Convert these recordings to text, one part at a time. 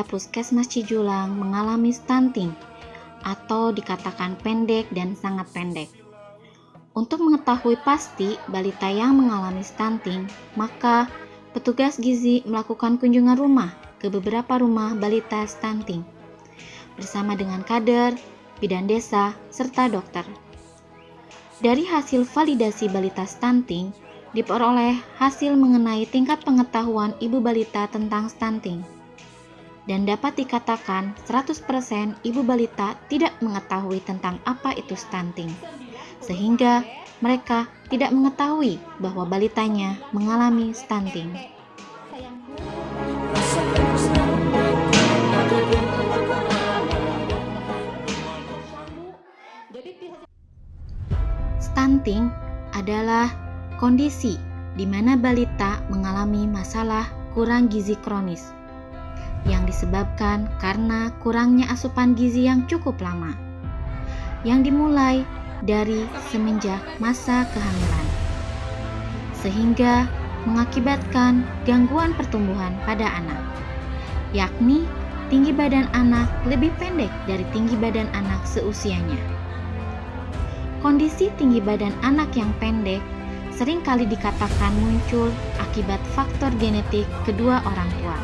Puskesmas Cijulang mengalami stunting atau dikatakan pendek dan sangat pendek. Untuk mengetahui pasti balita yang mengalami stunting, maka petugas gizi melakukan kunjungan rumah ke beberapa rumah balita stunting bersama dengan kader, bidan desa, serta dokter. Dari hasil validasi balita stunting, diperoleh hasil mengenai tingkat pengetahuan ibu balita tentang stunting. Dan dapat dikatakan 100% ibu balita tidak mengetahui tentang apa itu stunting, sehingga mereka tidak mengetahui bahwa balitanya mengalami stunting. Stunting adalah kondisi di mana balita mengalami masalah kurang gizi kronis yang disebabkan karena kurangnya asupan gizi yang cukup lama, yang dimulai dari semenjak masa kehamilan, sehingga mengakibatkan gangguan pertumbuhan pada anak, yakni tinggi badan anak lebih pendek dari tinggi badan anak seusianya. Kondisi tinggi badan anak yang pendek seringkali dikatakan muncul akibat faktor genetik kedua orang tua.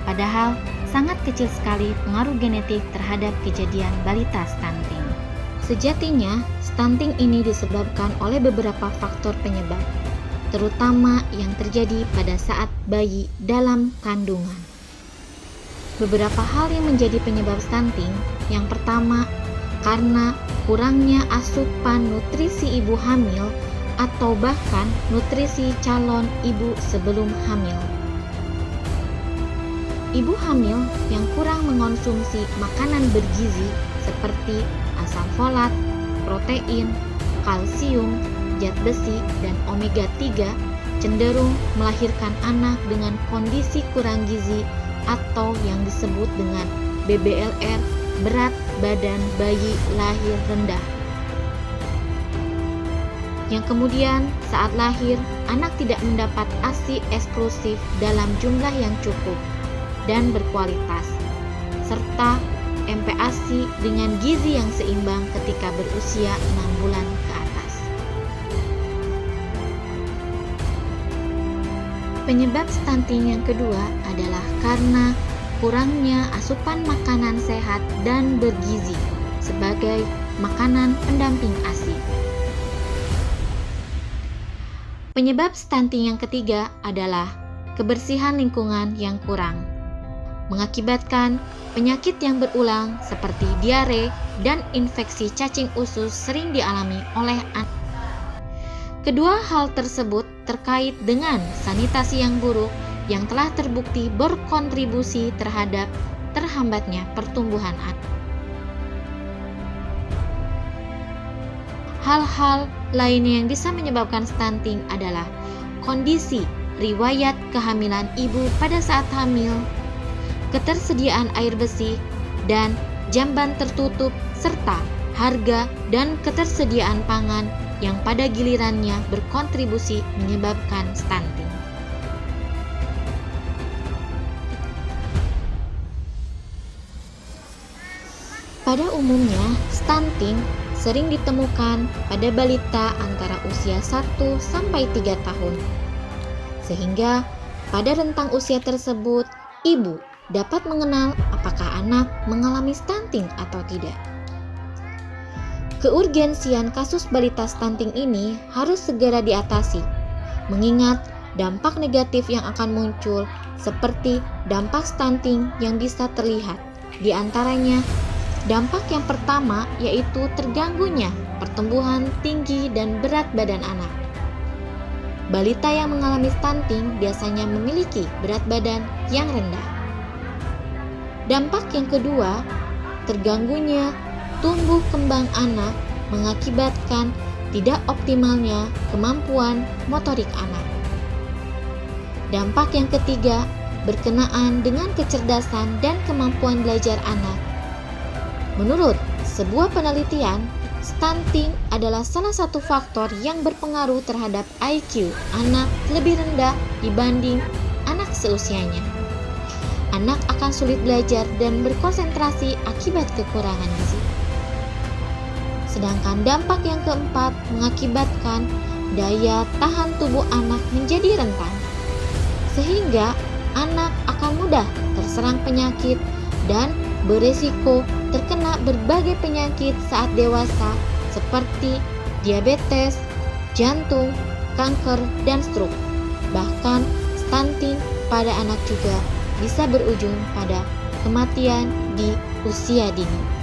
Padahal sangat kecil sekali pengaruh genetik terhadap kejadian balita stunting. Sejatinya, stunting ini disebabkan oleh beberapa faktor penyebab, terutama yang terjadi pada saat bayi dalam kandungan. Beberapa hal yang menjadi penyebab stunting, yang pertama, karena kurangnya asupan nutrisi ibu hamil atau bahkan nutrisi calon ibu sebelum hamil. Ibu hamil yang kurang mengonsumsi makanan bergizi seperti asam folat, protein, kalsium, zat besi, dan omega 3 cenderung melahirkan anak dengan kondisi kurang gizi atau yang disebut dengan BBLR, berat badan bayi lahir rendah. Yang kemudian saat lahir, anak tidak mendapat ASI eksklusif dalam jumlah yang cukup dan berkualitas, serta MPASI dengan gizi yang seimbang ketika berusia 6 bulan ke atas. Penyebab stunting yang kedua adalah karena kurangnya asupan makanan sehat dan bergizi sebagai makanan pendamping ASI. Penyebab stunting yang ketiga adalah kebersihan lingkungan yang kurang, mengakibatkan penyakit yang berulang seperti diare dan infeksi cacing usus sering dialami oleh anak. Kedua hal tersebut terkait dengan sanitasi yang buruk yang telah terbukti berkontribusi terhadap terhambatnya pertumbuhan anak. Hal-hal lainnya yang bisa menyebabkan stunting adalah kondisi riwayat kehamilan ibu pada saat hamil, ketersediaan air bersih dan jamban tertutup, serta harga dan ketersediaan pangan yang pada gilirannya berkontribusi menyebabkan stunting. Pada umumnya, stunting sering ditemukan pada balita antara usia 1 sampai 3 tahun. Sehingga pada rentang usia tersebut, ibu dapat mengenal apakah anak mengalami stunting atau tidak. Keurgensian kasus balita stunting ini harus segera diatasi, mengingat dampak negatif yang akan muncul seperti dampak stunting yang bisa terlihat. Di antaranya, dampak yang pertama yaitu terganggunya pertumbuhan tinggi dan berat badan anak. Balita yang mengalami stunting biasanya memiliki berat badan yang rendah. Dampak yang kedua, terganggunya tumbuh kembang anak mengakibatkan tidak optimalnya kemampuan motorik anak. Dampak yang ketiga, berkenaan dengan kecerdasan dan kemampuan belajar anak. Menurut sebuah penelitian, stunting adalah salah satu faktor yang berpengaruh terhadap IQ anak lebih rendah dibanding anak seusianya. Anak akan sulit belajar dan berkonsentrasi akibat kekurangan gizi. Sedangkan dampak yang keempat mengakibatkan daya tahan tubuh anak menjadi rentan, sehingga anak akan mudah terserang penyakit dan beresiko terkena berbagai penyakit saat dewasa seperti diabetes, jantung, kanker, dan stroke. Bahkan stunting pada anak juga bisa berujung pada kematian di usia dini.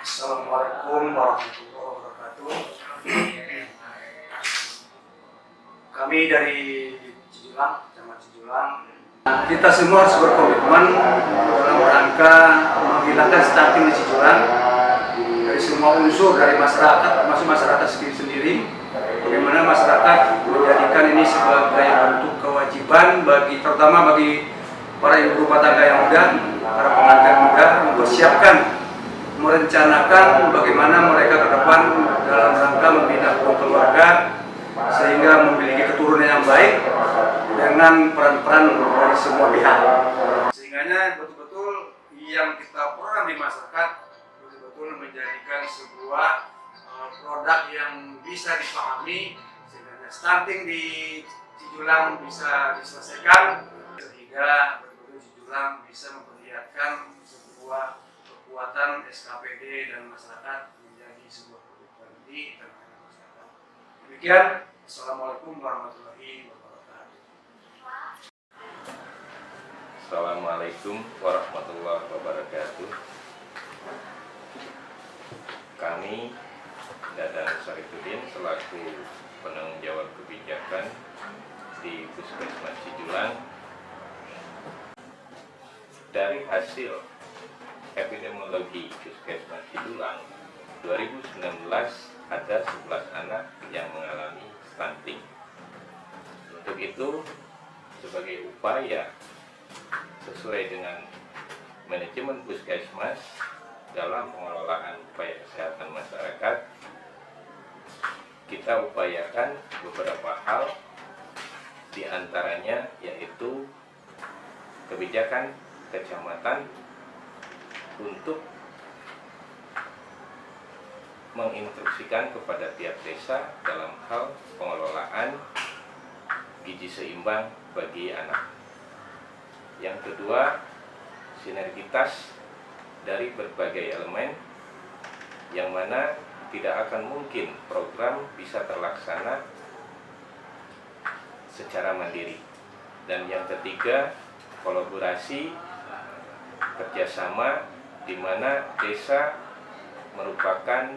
Assalamualaikum warahmatullahi wabarakatuh. Kami dari Cijulang, Kecamatan Cijulang, kita semua harus berkomitmen dalam rangka menghilangkan stunting di Cijulang dari semua unsur, dari masyarakat, termasuk masyarakat sendiri. Bagaimana masyarakat menjadikan ini sebagai bentuk kewajiban terutama bagi para ibu rumah tangga yang muda, para pengantin muda, mempersiapkan, merencanakan bagaimana mereka ke depan dalam rangka membina keluarga sehingga memiliki keturunan yang baik dengan peran-peran dari semua pihak. Sehingga betul-betul yang kita program di masyarakat betul-betul menjadikan sebuah produk yang bisa dipahami sehingga stunting di Cijulang bisa diselesaikan, sehingga betul-betul Cijulang bisa memperlihatkan sebuah kekuatan SKPD dan masyarakat menjadi sebuah kebutuhan di tengah masyarakat. Demikian, Assalamualaikum warahmatullahi wabarakatuh. Assalamualaikum warahmatullahi wabarakatuh. Kami Dadan Sarifudin selaku penanggung jawab kebijakan di Puskesmas Cijulang. Dari hasil epidemiologi Puskesmas Cijulang 2019 ada 11 anak yang mengalami stunting. Untuk itu, sebagai upaya sesuai dengan manajemen Puskesmas dalam pengelolaan upaya kesehatan masyarakat, kita upayakan beberapa hal, diantaranya yaitu kebijakan kecamatan untuk menginstruksikan kepada tiap desa dalam hal pengelolaan gizi seimbang bagi anak. Yang kedua, sinergitas dari berbagai elemen yang mana tidak akan mungkin program bisa terlaksana secara mandiri. Dan yang ketiga, kolaborasi kerjasama di mana desa merupakan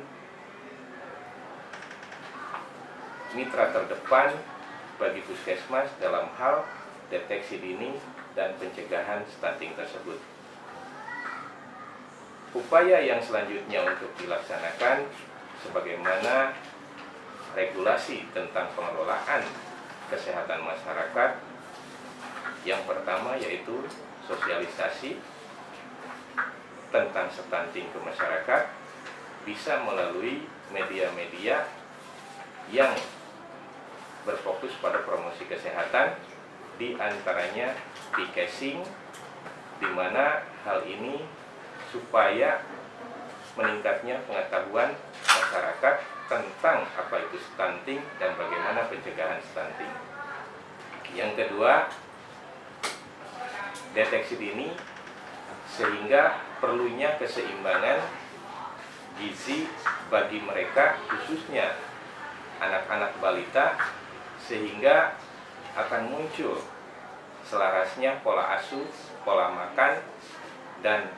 mitra terdepan bagi Puskesmas dalam hal deteksi dini dan pencegahan stunting tersebut. Upaya yang selanjutnya untuk dilaksanakan sebagaimana regulasi tentang pengelolaan kesehatan masyarakat. Yang pertama yaitu sosialisasi tentang stunting ke masyarakat bisa melalui media-media yang berfokus pada promosi kesehatan, di antaranya e-casing, di mana hal ini supaya meningkatnya pengetahuan masyarakat tentang apa itu stunting dan bagaimana pencegahan stunting. Yang kedua, deteksi dini sehingga perlunya keseimbangan gizi bagi mereka, khususnya anak-anak balita, sehingga akan muncul selarasnya pola asuh, pola makan, dan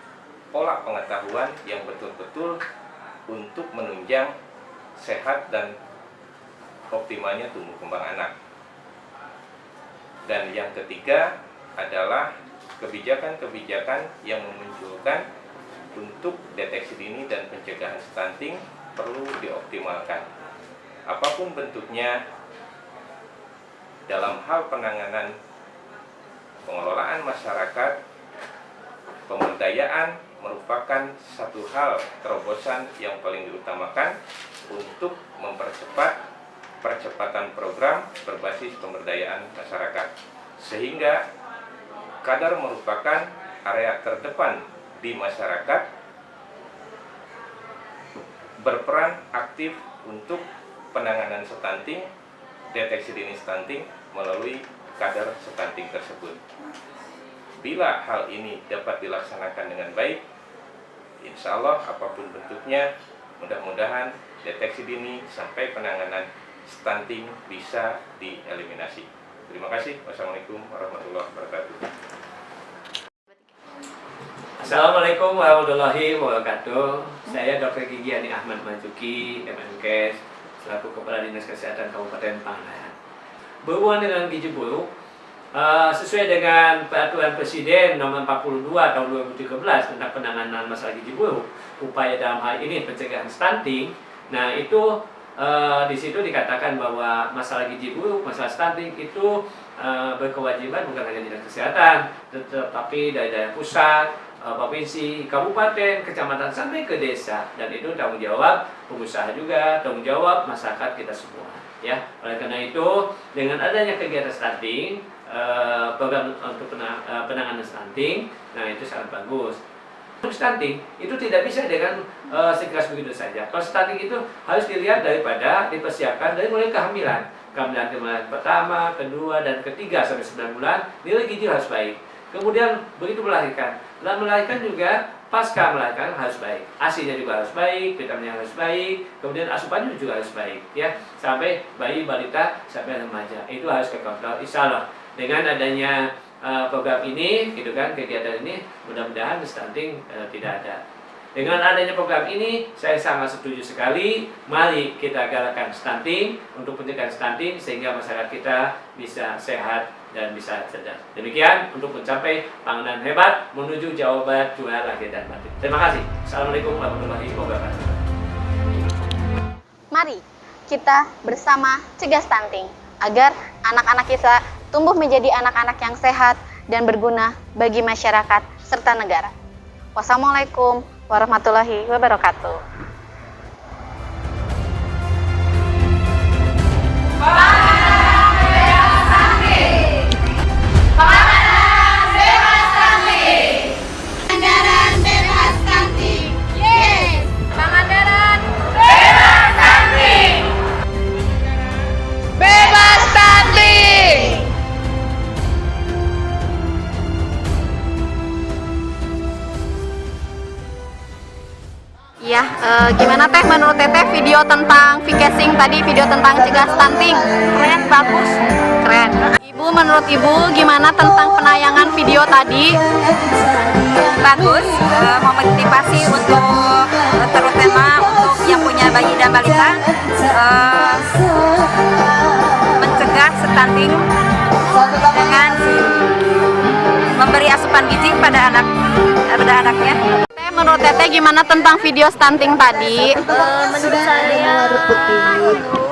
pola pengetahuan yang betul-betul untuk menunjang sehat dan optimalnya tumbuh kembang anak. Dan yang ketiga adalah kebijakan-kebijakan yang memunculkan untuk deteksi dini dan pencegahan stunting perlu dioptimalkan. Apapun bentuknya, dalam hal penanganan pengelolaan masyarakat, pemberdayaan merupakan satu hal terobosan yang paling diutamakan untuk mempercepat percepatan program berbasis pemberdayaan masyarakat, sehingga kadar merupakan area terdepan di masyarakat berperan aktif untuk penanganan stunting, deteksi dini stunting melalui kadar stunting tersebut. Bila hal ini dapat dilaksanakan dengan baik, insya Allah apapun bentuknya, mudah-mudahan deteksi dini sampai penanganan stunting bisa dieliminasi. Terima kasih. Wassalamualaikum warahmatullahi wabarakatuh. Assalamualaikum warahmatullahi wabarakatuh. Saya Dr. Gigi Ani Ahmad Majuki, Kemenkes, selaku Kepala Dinas Kesehatan Kabupaten Pangandaran. berhubungan dengan gizi buruk, sesuai dengan Peraturan Presiden Nomor 42 Tahun 2013 tentang penanganan masalah gizi buruk, upaya dalam hal ini pencegahan stunting. Nah, itu di situ dikatakan bahwa masalah gizi buruk, masalah stunting itu berkewajiban bukan hanya dinas kesehatan, tetapi dari daerah pusat, provinsi, kabupaten, kecamatan sampai ke desa, dan itu tanggung jawab pengusaha juga, tanggung jawab masyarakat kita semua. Ya, oleh karena itu dengan adanya kegiatan stunting, program untuk penanganan stunting, nah itu sangat bagus. Untuk stunting itu tidak bisa dengan sekilas begitu saja. Kalau stunting itu harus dilihat daripada dipersiapkan dari mulai kehamilan pertama, kedua, dan ketiga sampai 9 bulan, nilai gizi harus baik. Kemudian begitu melahirkan, setelah melahirkan juga pasca melahirkan harus baik, ASI-nya juga harus baik, vitaminnya harus baik, kemudian asupannya juga harus baik, ya, sampai bayi, balita, sampai remaja itu harus kekontrol. Insya Allah dengan adanya program ini, gitu kan, kegiatan ini, mudah-mudahan stunting tidak ada. Dengan adanya program ini, saya sangat setuju sekali. Mari kita galakkan stunting untuk pencegahan stunting sehingga masyarakat kita bisa sehat dan bisa cerdas. Demikian untuk mencapai panganan hebat menuju Jawa Barat juara lahir dan batin. Terima kasih. Assalamualaikum warahmatullahi wabarakatuh. Mari kita bersama cegah stunting agar anak-anak kita tumbuh menjadi anak-anak yang sehat dan berguna bagi masyarakat serta negara. Wassalamualaikum warahmatullahi wabarakatuh. Ya, gimana Teh menurut Teteh video tentang V-casing tadi, video tentang cegah stunting? Keren, bagus, keren. Ibu, menurut Ibu gimana tentang penayangan video tadi? Bagus, memotivasi untuk terutama untuk yang punya bayi dan balita, mencegah stunting dengan memberi asupan gizi pada anaknya. Menurut Teteh gimana tentang video stunting tadi? Menurut saya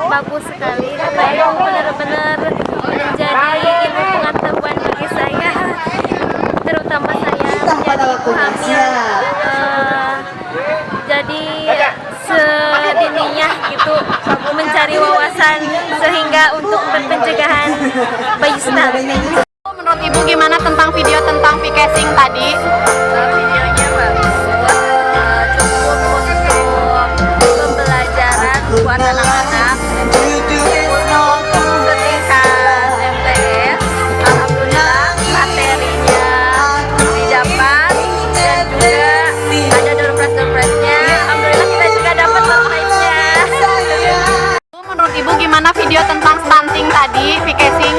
bagus sekali, karena benar-benar menjadi ilmu pengetahuan bagi saya, terutama saya menjadi ibu hamil. Jadi sedininya gitu mencari wawasan sehingga untuk pencegahan bayi stunting. Menurut Ibu gimana tentang video tentang V-casing tadi? Videonya bagus, cukup untuk pembelajaran buat anak-anak untuk setingkat MTS. Alhamdulillah materinya didapat dan juga ada door-prize-nya. Alhamdulillah kita juga dapat door-prize-nya. Menurut Ibu gimana video tentang stunting tadi, V-casing?